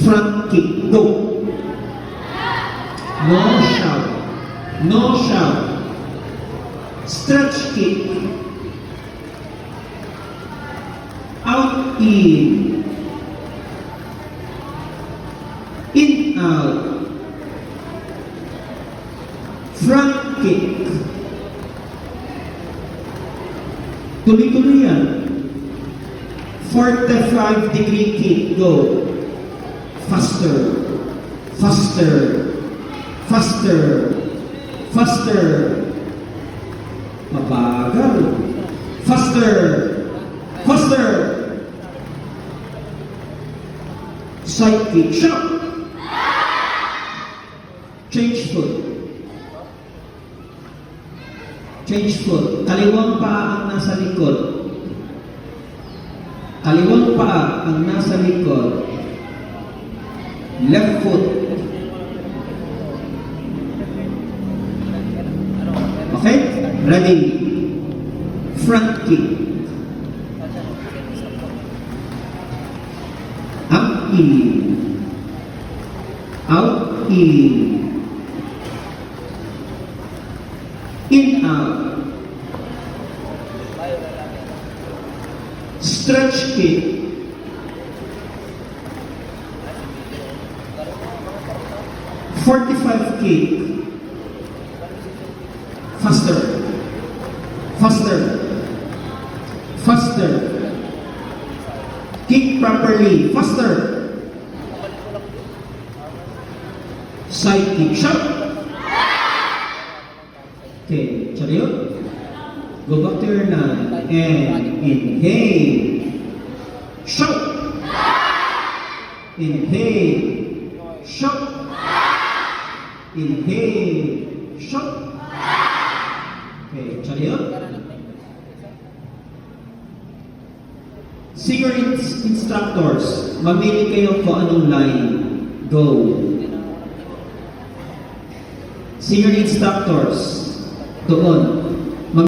Front kick. Go. No shout. No shout. Stretch kick. Out, in. In, out. Front kick. Tuloy-tuloy yan. 45-degree kick. Go. Faster. Faster. Faster. Faster. Mabagal. Faster. Faster. Side kick. Shot. Change foot. Change foot. Kaliwang paa ang nasa likod. Kaliwang paa ang nasa likod. Left foot. Okay? Ready? Front kick. Up, in. Out, in. In, out. Stretch kick. .45 kick. Faster. Faster. Faster. Kick properly. Faster. Side kick. Shot. Okay, chariot. Go back to your line. And inhale. Shot. Inhale. Shot. Inhale. Shot. Okay, chariot. Singer instructors, mamili kayo kung anong line. Go. Singer instructors, doon.